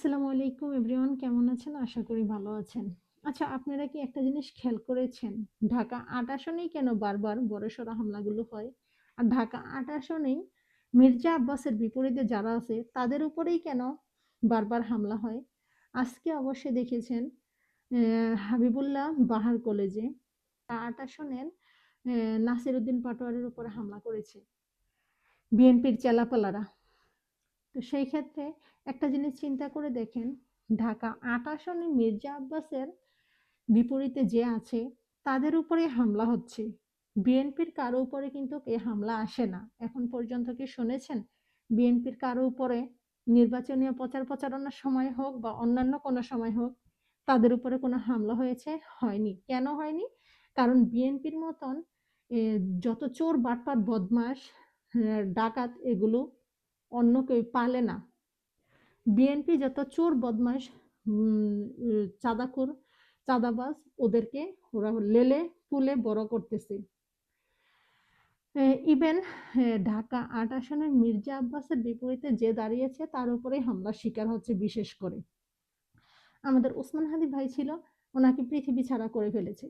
আসসালামু আলাইকুম এভরিওয়ান, কেমন আছেন? আশা করি ভালো আছেন। আচ্ছা, আপনারা কি একটা জিনিস খেয়াল করেছেন? ঢাকা ৮ আসনেই কেন বারবার বড়সড় হামলাগুলো হয়? আর ঢাকা ৮ আসনেই মির্জা আব্বাসের বিপরীতে যারা আছে তাদের উপরেই কেন বারবার হামলা হয়? আজকে অবশ্যই দেখেছেন হাবিবুল্লাহ বাহার কলেজে ৮ আসনের নাসির উদ্দিন পাটোয়ারির উপরে হামলা করেছে বিএনপির চেলাপালারা। তো সেই ক্ষেত্রে একটা জিনিস চিন্তা করে দেখেন, ঢাকা ৮ আসনে মির্জা আব্বাসের বিপরীতে যে আছে তাদের উপরে হামলা হচ্ছে। বিএনপির কারো উপরে কিন্তু এ হামলা আসে না। এখন পর্যন্ত কি শুনেছেন বিএনপির কারো উপরে নির্বাচনীয় প্রচার প্রচারণার সময় হোক বা অন্যান্য কোনো সময় হোক তাদের উপরে কোনো হামলা হয়েছে? হয়নি। কেন হয়নি? কারণ বিএনপির মতন যত চোর বাটপার বদমাস ডাকাত এগুলো অন্য কেউ পালে না। বিএনপি যত চোর বদমাস চাঁদাখোর চাঁদাবাজ ওদেরকে ওরা লেলে পুলে বড় করতেছে। ইভেন ঢাকা ৮ আসনের মির্জা আব্বাসের বিপরীতে যে দাঁড়িয়েছে তার উপরেই হামলার শিকার হচ্ছে। বিশেষ করে আমাদের ওসমান হাদি ভাই ছিল, ওনাকে পৃথিবী ছাড়া করে ফেলেছে।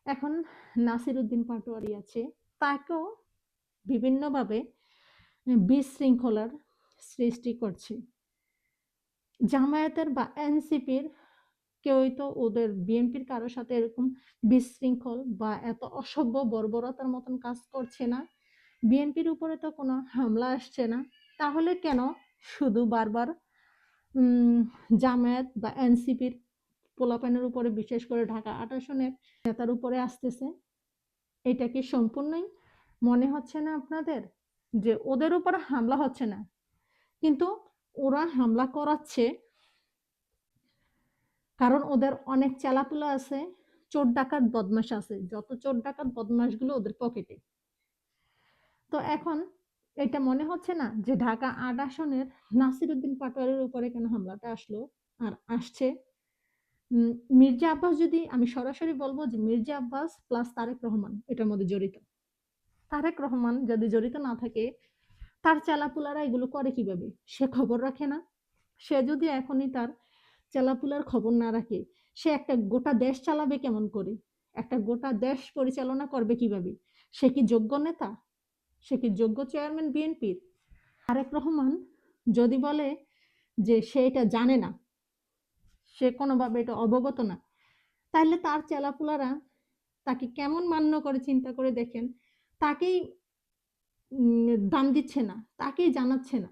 এখন নাসির উদ্দিন পাটোয়ারি আছে, তাকেও বিভিন্নভাবে বিশৃঙ্খলার সৃষ্টি করছে। জামায়াতের বা এনসিপির কেউই তো ওদের বিএনপির কারোর সাথে এরকম বিশৃঙ্খল বা এত অসভ্য বর্বরতার মতন কাজ করছে না। বিএনপির উপরে তো কোনো হামলা আসছে না, তাহলে কেন শুধু বারবার জামায়াত বা এনসিপির পোলাপানের উপরে, বিশেষ করে ঢাকা ৮ আসনের নেতার উপরে আসতেছে? এটা কি সম্পূর্ণই মনে হচ্ছে না আপনাদের যে ওদের উপর হামলা হচ্ছে না, কিন্তু ওরা হামলা করাচ্ছে? কারণ ওদের অনেক চেলাপুলা আছে, চোর ডাকাত বদমাশ আছে, যত চোর ডাকাত বদমাশগুলো ওদের পকেটে। তো এখন এটা মনে হচ্ছে না যে ঢাকা ৮ আসনের নাসির উদ্দিন পাটোয়ারির উপরে কেন হামলাটা আসলো আর আসছে? মির্জা আব্বাস, যদি আমি সরাসরি বলবো যে মির্জা আব্বাস প্লাস তারেক রহমান এটার মধ্যে জড়িত। তারেক রহমান যদি জড়িত না থাকে তার চেলাপুলারা এগুলো করে কিভাবে? সে খবর রাখে না? সে যদি এখনই তার চেলাপুলার খবর না রাখে, সে একটা গোটা দেশ চালাবে কেমন করে? একটা গোটা দেশ পরিচালনা করবে কিভাবে? সে কি যোগ্য নেতা? সে কি যোগ্য চেয়ারম্যান বিএনপির? তারেক রহমান যদি বলে যে সে এটা জানে না, সে কোনোভাবে এটা অবগত না, তাহলে তার চেলাপুলারা তাকে কেমন মান্য করে চিন্তা করে দেখেন। তাকেই দাম দিচ্ছে না, তাকেই জানাচ্ছে না,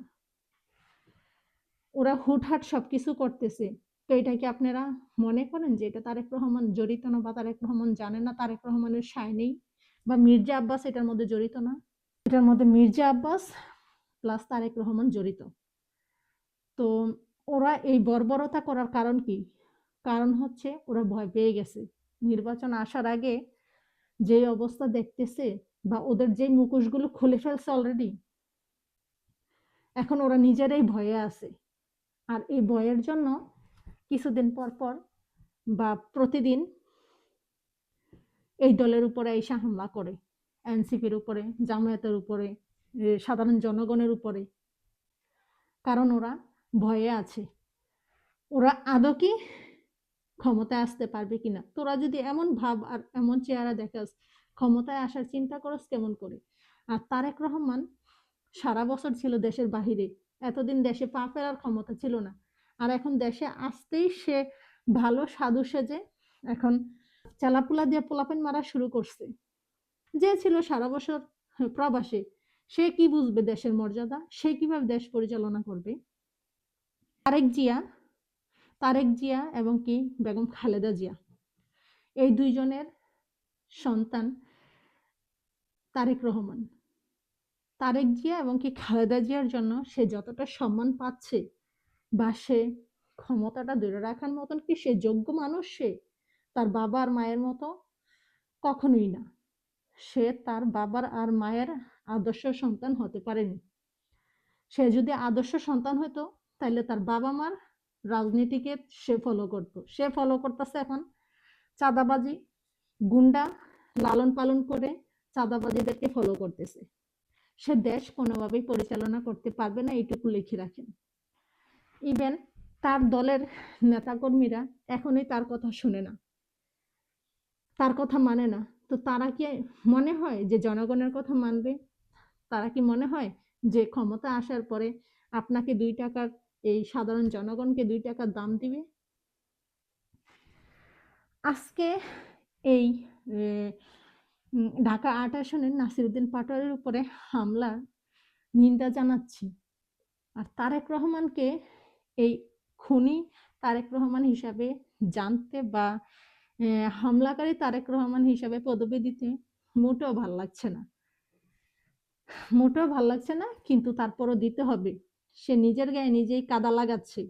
ওরা হুটহাট সবকিছু করতেছে। তো এটা কি আপনারা মনে করেন যে এটা তারেক রহমান জড়িত না, বা তারেক রহমান জানে না, তারেক রহমানের সায় নেই, বা মির্জা আব্বাস এটার মধ্যে জড়িত না? এটার মধ্যে মির্জা আব্বাস প্লাস তারেক রহমান জড়িত। তো ওরা এই বর্বরতা করার কারণ কি? কারণ হচ্ছে ওরা ভয় পেয়ে গেছে। নির্বাচন আসার আগে যে অবস্থা দেখতেছে, বা ওদের যে মুখোশগুলো খুলে ফেলছে অলরেডি, এখন ওরা নিজেরাই ভয়ে আছে। আর এই ভয়ের জন্য কিছুদিন পর পর বা প্রতিদিন এই দলের উপরে এসে হামলা করে, এনসিপির উপরে, জামায়াতের উপরে, সাধারণ জনগণের উপরে। কারণ ওরা ভয়ে আছে, ওরা আদৌ কি ক্ষমতায় আসতে পারবে কিনা। তোরা যদি এমন ভাব আর এমন চেহারা দেখাস, ক্ষমতায় আসার চিন্তা করস কেমন করে? আর তারেক রহমান সারা বছর ছিল দেশের বাহিরে, এতদিন দেশে পা ফেরার ক্ষমতা ছিল না, আর এখন দেশে আসতেই সে ভালো সাধু সেজে এখন চালাপুলা দিয়ে পোলাপেন মারা শুরু করছে। যে ছিল সারা বছর প্রবাসী, সে কি বুঝবে দেশের মর্যাদা? সে কিভাবে দেশ পরিচালনা করবে? তারেক জিয়া, তারেক জিয়া এবং কি বেগম খালেদা জিয়া, এই দুইজনের সন্তান তারেক রহমান। তারেক জিয়া এবং কি খালেদা জিয়ার জন্য সে যতটা সম্মান পাচ্ছে, বা সে ক্ষমতাটা ধরে রাখার মতন কি সে যোগ্য মানুষ? সে তার বাবা আর মায়ের মতো? কখনোই না। সে তার বাবার আর মায়ের আদর্শ সন্তান হতে পারেনি। সে যদি আদর্শ সন্তান হতো তাহলে তার বাবা মার রাজনীতিকে সে ফলো করতো। সে ফলো করতেছে এখন চাঁদাবাজি, গুন্ডা লালন পালন করে চাঁদাবাজিদেরকে ফলো করতেছে। সে দেশ কোনোভাবেই পরিচালনা করতে পারবে না, এইটুকু লিখে রাখেন। ইভেন তার দলের নেতাকর্মীরা এখনই তার কথা শুনে না, তার কথা মানে না। তো তারা কি মনে হয় যে জনগণের কথা মানবে? তারা কি মনে হয় যে ক্ষমতা আসার পরে আপনাকে 2 টাকার, এই সাধারণ জনগণকে 2 টাকার দাম দিবে? আজকে এই ঢাকা ৮ আসনের নাসিরউদ্দিন পাটোয়ারির উপরে হামলার নিন্দা জানাচ্ছি। আর তারেক রহমানকে এই খুনি তারেক রহমান হিসাবে জানতে বা হামলাকারী তারেক রহমান হিসাবে পদবি দিতে মোটেও ভাল লাগছে না, মোটেও ভাল লাগছে না। কিন্তু তারপরও দিতে হবে। সে নিজের গায়ে নিজেই কাদা লাগাচ্ছে।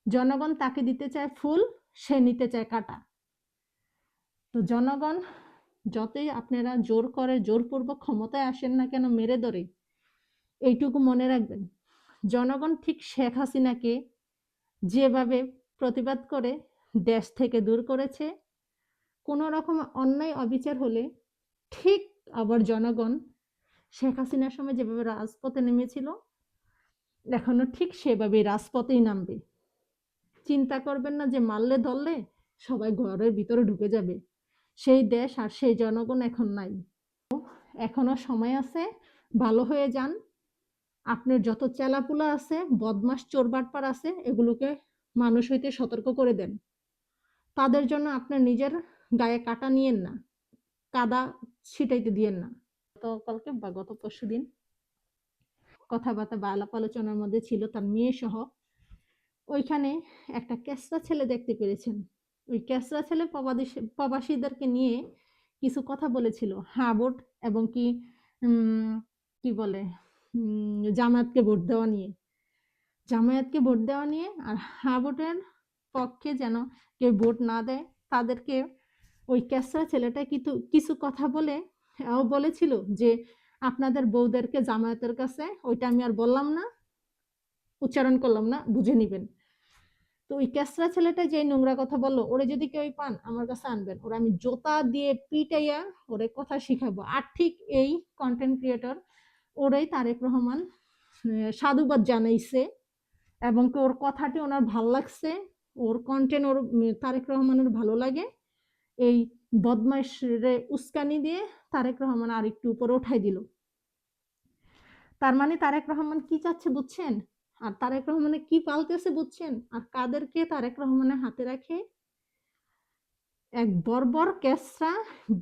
জনগণ তাকে দিতে চায় ফুল, সে নিতে চায় কাঁটা। তো জনগণ যতই আপনারা জোর করে জোরপূর্বক ক্ষমতায় আসেন না কেন, মেরে ধরে, এইটুকু মনে রাখবেন, জনগণ ঠিক শেখ হাসিনাকে যেভাবে প্রতিবাদ করে দেশ থেকে দূর করেছে, কোনো রকম অন্যায় অবিচার হলে ঠিক আবার জনগণ শেখ হাসিনার সময় যেভাবে রাজপথে নেমেছিল, এখনো ঠিক সেভাবেই রাজপথেই নামবে। চিন্তা করবেন না যে মারলে ধরলে সবাই ঘরের ভিতরে ঢুকে যাবে। সেই দেশ আর সেই জনগণ এখন নাই। এখনো সময় আছে, ভালো হয়ে যান। আপনার যত চেলাপুলা আছে, বদমাস চোরবাটপার আছে, এগুলোকে মানুষ হইতে সতর্ক করে দেন। তাদের জন্য আপনার নিজের গায়ে কাটা নিয়েন না, কাদা ছিটাইতে দিয়েন না। গতকালকে বা গত পরশুদিন কথাবার্তা বা আলাপ আলোচনার মধ্যে ছিল তার মেয়ে সহ। ওইখানে একটা ক্যাসরা ছেলে দেখতে পেরেছেন। ওই ক্যাসরা ছেলে প্রবাসীদেরকে নিয়ে কিছু কথা বলেছিল, হ্যাঁ ভোট এবং কি কি বলে জামায়াতকে ভোট দেওয়া নিয়ে, জামায়াতকে ভোট দেওয়া নিয়ে আর হ্যাঁ ভোটের পক্ষে যেন কেউ ভোট না দেয় তাদেরকে। ওই ক্যাসরা ছেলেটা কিছু কথা বলে ও বলেছিল যে আপনাদের বউদেরকে জামায়াতের কাছে, ওইটা আমি আর বললাম না, উচ্চারণ করলাম না, বুঝে নিবেন। তো ওই ক্যাসরা ছেলেটা যে নোংরা কথা বললো, ওরে যদি কেউ পান আমার কাছে আনবেন, ওরা আমি জোতা দিয়ে পিটাইয়া ওরে কথা শিখাবো। আর ঠিক এই কন্টেন্ট ক্রিয়েটর ওরাই তারেক রহমান সাধুবাদ জানাইছে এবং ওর কথাটি ওনার ভাল লাগছে, ওর কন্টেন্ট ওর তারেক রহমানের ভালো লাগে। এই বদমাইশরে উস্কানি দিয়ে তারেক রহমান আর একটু উপরে উঠাই দিল। তার মানে তারেক রহমান কি চাচ্ছে বুঝছেন? আর তারেক রহমানে কি পালতেছে বুঝছেন? আর কাদেরকে তারেক রহমানের হাতে রাখে? এক বর্বর কেসরা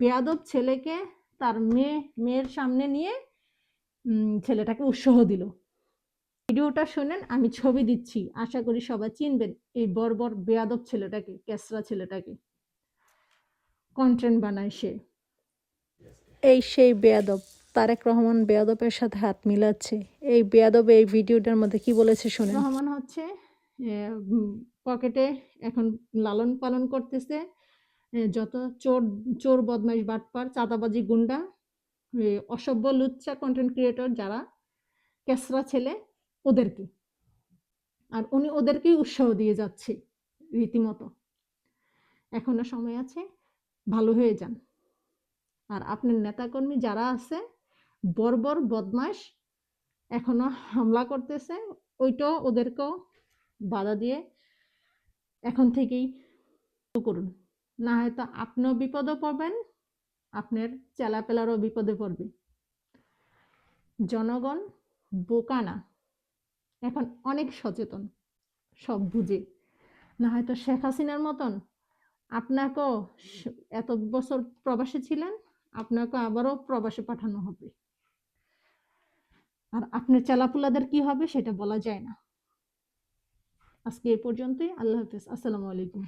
বেয়াদব ছেলেকে তার মেয়ের সামনে নিয়ে ছেলেটাকে উৎসাহ দিল। ভিডিওটা শুনেন, আমি ছবি দিচ্ছি, আশা করি সবাই চিনবেন এই বর্বর বেয়াদব ছেলেটাকে, কেসরা ছেলেটাকে। কন্টেন্ট বানায় সে। এই সেই বেয়াদব তারেক রহমান বেয়াদবের সাথে হাত মিলাচ্ছে। এই বেয়াদব এই ভিডিওটার মধ্যে কি বলেছে শুনেন। রহমান হচ্ছে পকেটে এখন লালন পালন করতেছে যত চোর বদমাইশ বাটপার চাঁদাবাজি গুন্ডা অসভ্য লুচ্চা কন্টেন্ট ক্রিয়েটর যারা কেসরা ছেলে, ওদেরকে। আর উনি ওদেরকেই উৎসাহ দিয়ে যাচ্ছে রীতিমতো। এখনো সময় আছে, ভালো হয়ে যান। আর আপনার নেতাকর্মী যারা আছে বর্বর বদমাশ এখনো হামলা করতেছে, ওইটাও ওদেরকেও বাধা দিয়ে এখন থেকেই করুন, না হয়তো আপনিও বিপদে পড়বেন, আপনার চেলাপেলারও বিপদে পড়বে। জনগণ বোকা না, এখন অনেক সচেতন, সব বুঝে। না হয়তো শেখ হাসিনার মতন আপনাকেও এত বছর প্রবাসে ছিলেন, আপনাকে আবারও প্রবাসে পাঠানো হবে। আর আপনার চেলাপুলাদের কি হবে সেটা বলা যায় না। আজকে এ পর্যন্তই। আল্লাহ হাফেজ। আসসালামু আলাইকুম।